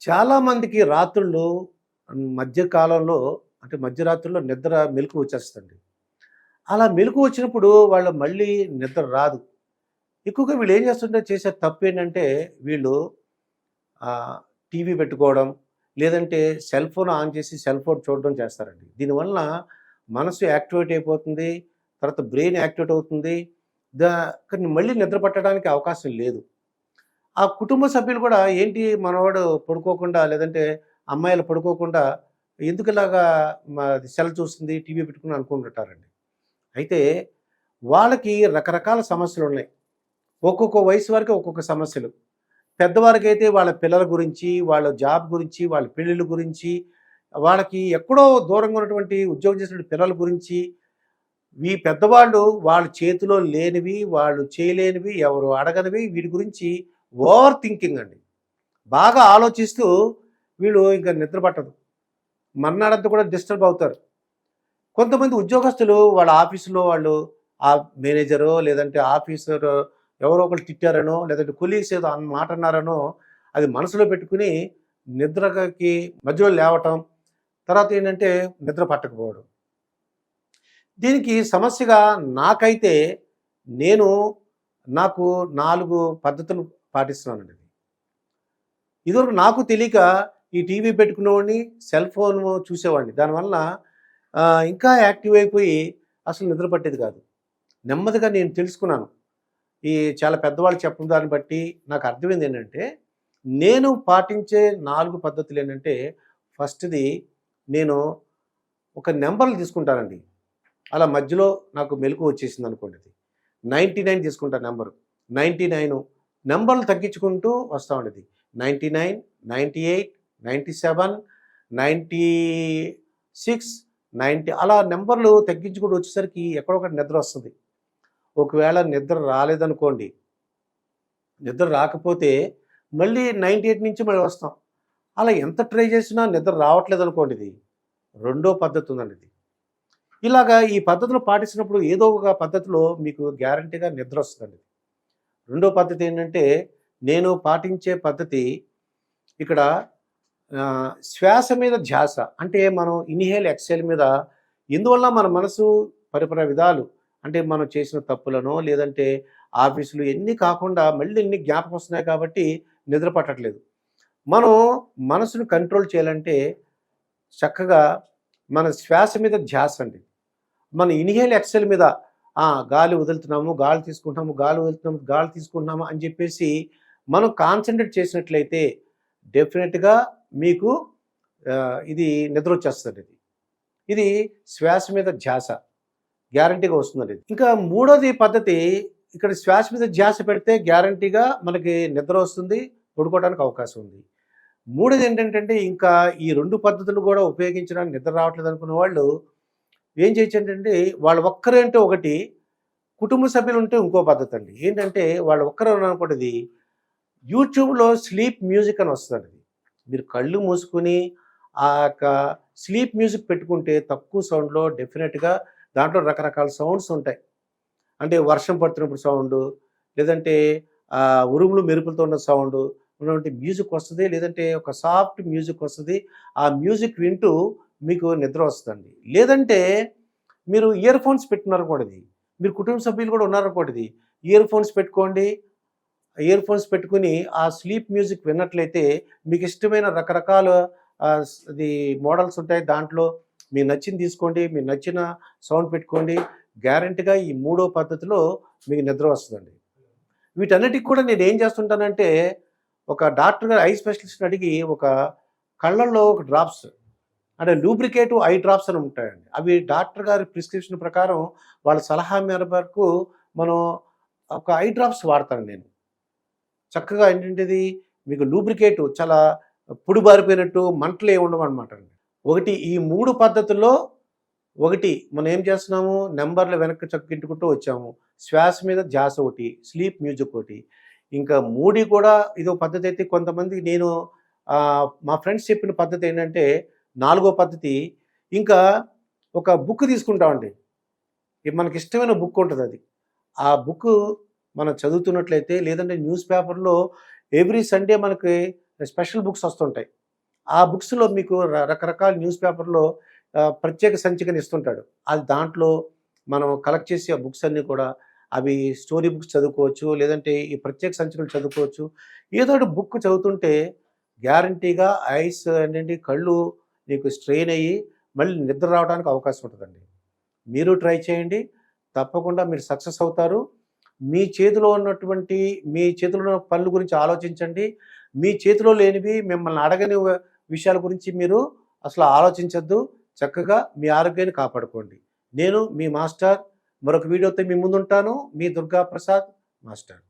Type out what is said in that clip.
చాలామందికి రాత్రుళ్ళు మధ్య కాలంలో అంటే మధ్యరాత్రుల్లో నిద్ర మెలుకువ వచ్చేస్తుంది. అలా మెలుకువ వచ్చినప్పుడు వాళ్ళు మళ్ళీ నిద్ర రాదు. ఎక్కువగా వీళ్ళు ఏం చేసే తప్పేంటంటే వీళ్ళు ఆహ్, టీవీ పెట్టుకోవడం, లేదంటే సెల్ ఫోన్ ఆన్ చేసి సెల్ ఫోన్ చూడడం చేస్తారండి. దీనివలన మనసు యాక్టివేట్ అయిపోతుంది. తర్వాత బ్రెయిన్ యాక్టివేట్ అవుతుంది. దా కానీ మళ్ళీ నిద్ర పట్టడానికి అవకాశం లేదు. ఆ కుటుంబ సభ్యులు కూడా ఏంటి మనవాడు పడుకోకుండా లేదంటే అమ్మాయిలు పడుకోకుండా ఎందుకిలాగా సెల్ చూస్తుంది, టీవీ పెట్టుకుని అనుకుంటుంటారండి. అయితే వాళ్ళకి రకరకాల సమస్యలున్నాయి. ఒక్కొక్క వయసు వరకు ఒక్కొక్క సమస్యలు. పెద్దవారికైతే వాళ్ళ పిల్లల గురించి, వాళ్ళ జాబ్ గురించి, వాళ్ళ పెళ్ళిళ్ళ గురించి, వాళ్ళకి ఎక్కడో దూరంగా ఉన్నటువంటి ఉద్యోగం చేసినటువంటి పిల్లల గురించి, ఈ పెద్దవాళ్ళు వాళ్ళ చేతిలో లేనివి, వాళ్ళు చేయలేనివి, ఎవరు అడగనివి వీటి గురించి ఓవర్ థింకింగ్ అండి. బాగా ఆలోచిస్తూ వీళ్ళు ఇంకా నిద్ర పట్టదు. మర్నాడంతా కూడా డిస్టర్బ్ అవుతారు. కొంతమంది ఉద్యోగస్తులు వాళ్ళ ఆఫీసులో వాళ్ళు ఆ మేనేజరో లేదంటే ఆఫీసరో ఎవరో ఒకరు తిట్టారనో లేదంటే కొలీగ్స్ ఏదో మాట అన్నారనో అది మనసులో పెట్టుకుని నిద్రకి మధ్యలో లేవటం, తర్వాత ఏంటంటే నిద్ర పట్టకపోవడం. దీనికి సమస్యగా నాకైతే నేను నాకు 4 పద్ధతులు పాటిస్తున్నానండి. ఇదివరకు నాకు తెలియక ఈ టీవీ పెట్టుకునేవాడిని, సెల్ ఫోన్ చూసేవాడిని. దానివల్ల ఇంకా యాక్టివ్ అయిపోయి అసలు నిద్ర పట్టేది కాదు. నెమ్మదిగా నేను తెలుసుకున్నాను. ఈ చాలా పెద్దవాళ్ళు చెప్పిన దాన్ని బట్టి నాకు అర్థమైంది ఏంటంటే, నేను పాటించే 4 పద్ధతులు ఏంటంటే, ఫస్ట్‌ది నేను ఒక నెంబర్లు తీసుకుంటానండి. అలా మధ్యలో నాకు మెలుకువ వచ్చేసింది అనుకోండి. 99 తీసుకుంటా నెంబరు. 99 నెంబర్లు తగ్గించుకుంటూ వస్తా ఉండేది. 99, 98, 97, 96, 90 అలా నెంబర్లు తగ్గించుకుంటూ వచ్చేసరికి ఎక్కడొకటి నిద్ర వస్తుంది. ఒకవేళ నిద్ర రాలేదనుకోండి, నిద్ర రాకపోతే మళ్ళీ 98 నుంచి మళ్ళీ వస్తాం. అలా ఎంత ట్రై చేసినా నిద్ర రావట్లేదనుకోండి, ఇది రెండో పద్ధతి ఉందండి ఇది. ఇలాగా ఈ పద్ధతులు పాటించినప్పుడు ఏదో ఒక పద్ధతిలో మీకు గ్యారంటీగా నిద్ర వస్తుందండి. రెండో పద్ధతి ఏంటంటే, నేను పాటించే పద్ధతి ఇక్కడ శ్వాస మీద ధ్యాస. అంటే మనం ఇన్‌హేల్, ఎక్స్‌హేల్ మీద ఎందువల్ల మన మనసు పరిపర విధాలు అంటే మనం చేసిన తప్పులనో, లేదంటే ఆఫీసులు ఎన్ని కాకుండా మళ్ళీ ఎన్ని జ్ఞాపకం వస్తున్నాయి కాబట్టి నిద్ర పట్టట్లేదు. మనం మనసును కంట్రోల్ చేయాలంటే చక్కగా మన శ్వాస మీద ధ్యాస అండి. మన ఇన్‌హేల్, ఎక్స్‌హేల్ మీద గాలి వదులుతున్నాము, గాలి తీసుకుంటున్నాము, గాలి వదులుతున్నాము, గాలి తీసుకుంటున్నాము అని చెప్పేసి మనం కాన్సంట్రేట్ చేసినట్లయితే డెఫినెట్‌గా మీకు ఇది నిద్ర వచ్చేస్తుంది. ఇది శ్వాస మీద ధ్యాస గ్యారంటీగా వస్తుందండి. ఇంకా మూడోది పద్ధతి ఇక్కడ శ్వాస మీద ధ్యాస పెడితే గ్యారంటీగా మనకి నిద్ర వస్తుంది, పడుకోవడానికి అవకాశం ఉంది. మూడోది ఏంటంటే ఇంకా ఈ 2 పద్ధతులు కూడా ఉపయోగించడానికి నిద్ర రావట్లేదు అనుకున్న వాళ్ళు ఏం చేయొచ్చు అంటే వాళ్ళు ఒక్కరే అంటే ఒకటి, కుటుంబ సభ్యులు ఉంటే ఇంకో పద్ధతి అండి. ఏంటంటే వాళ్ళు ఒక్కరే ఉన్నారనుకోండి, యూట్యూబ్‌లో స్లీప్ మ్యూజిక్ అని వస్తుందండి. మీరు కళ్ళు మూసుకొని ఆ యొక్క స్లీప్ మ్యూజిక్ పెట్టుకుంటే తక్కువ సౌండ్‌లో డెఫినెట్‌గా దాంట్లో రకరకాల సౌండ్స్ ఉంటాయి. అంటే వర్షం పడుతున్నప్పుడు సౌండు, లేదంటే ఉరుములు మెరుపులతో ఉన్న సౌండు ఉన్నటువంటి మ్యూజిక్ వస్తది. లేదంటే ఒక సాఫ్ట్ మ్యూజిక్ వస్తది. ఆ మ్యూజిక్ వింటూ మీకు నిద్ర వస్తదండి. లేదంటే మీరు ఇయర్ ఫోన్స్ పెట్టుకున్నారనుకోండి, మీరు కుటుంబ సభ్యులు కూడా ఉన్నారనుకోండి, ఇయర్ ఫోన్స్ పెట్టుకోండి. ఇయర్ ఫోన్స్ పెట్టుకొని ఆ స్లీప్ మ్యూజిక్ విన్నట్లయితే మీకు ఇష్టమైన రకరకాల ఇది మోడల్స్ ఉంటాయి. దాంట్లో మీకు నచ్చింది తీసుకోండి. మీకు నచ్చిన సౌండ్ పెట్టుకోండి. గ్యారంటీగా ఈ మూడో పద్ధతిలో మీకు నిద్ర వస్తుందండి. వీటన్నిటికి కూడా నేను ఏం చేస్తుంటానంటే, ఒక డాక్టర్ గారు ఐ స్పెషలిస్ట్‌ని అడిగి ఒక కళ్ళల్లో ఒక డ్రాప్స్ అంటే లూబ్రికేటివ్ ఐ డ్రాప్స్ అని ఉంటాయండి. అవి డాక్టర్ గారి ప్రిస్క్రిప్షన్ ప్రకారం వాళ్ళ సలహా మేరకు మనం ఒక ఐ డ్రాప్స్ వాడతాను నేను. చక్కగా ఏంటంటేది మీకు లూబ్రికేటివ్ చాలా పొడి బారిపోయినట్టు మంటలు ఏమి ఉండవన్నమాట అండి. ఒకటి ఈ 3 పద్ధతుల్లో ఒకటి మనం ఏం చేస్తున్నాము, నెంబర్లు వెనక్కి చక్కింటుకుంటూ వచ్చాము. శ్వాస మీద ధ్యాస ఒకటి, స్లీప్ మ్యూజిక్ ఒకటి. ఇంకా 3 కూడా ఇదో పద్ధతి అయితే కొంతమంది నేను మా ఫ్రెండ్స్ చెప్పిన పద్ధతి ఏంటంటే, 4గో పద్ధతి ఇంకా ఒక బుక్ తీసుకుంటామండి. మనకి ఇష్టమైన బుక్ ఉంటదది. ఆ బుక్ మనం చదువుతున్నట్లయితే లేదంటే న్యూస్ పేపర్‌లో ఎవ్రీ సండే మనకి స్పెషల్ బుక్స్ వస్తుంటాయి. ఆ బుక్స్‌లో మీకు రకరకాల న్యూస్ పేపర్‌లో ప్రత్యేక సంచికని ఇస్తుంటాడు. అది దాంట్లో మనం కలెక్ట్ చేసి ఆ బుక్స్ అన్నీ కూడా అవి స్టోరీ బుక్స్ చదువుకోవచ్చు. లేదంటే ఈ ప్రత్యేక సంచికలు చదువుకోవచ్చు. ఏదో ఒకటి బుక్ చదువుతుంటే గ్యారంటీగా ఐస్ ఏంటంటే కళ్ళు నీకు స్ట్రెయిన్ అయ్యి మళ్ళీ నిద్ర రావడానికి అవకాశం ఉంటదండి. మీరు ట్రై చేయండి. తప్పకుండా మీరు సక్సెస్ అవుతారు. మీ చేతిలో ఉన్న పనుల గురించి ఆలోచించండి. మీ చేతిలో లేనివి మిమ్మల్ని అడగని విషయాల గురించి మీరు అసలు ఆలోచించొద్దు. చక్కగా మీ ఆరోగ్యాన్ని కాపాడుకోండి. నేను మీ మాస్టర్ మరొక వీడియోతో మీ ముందుంటాను. మీ దుర్గా ప్రసాద్ మాస్టర్.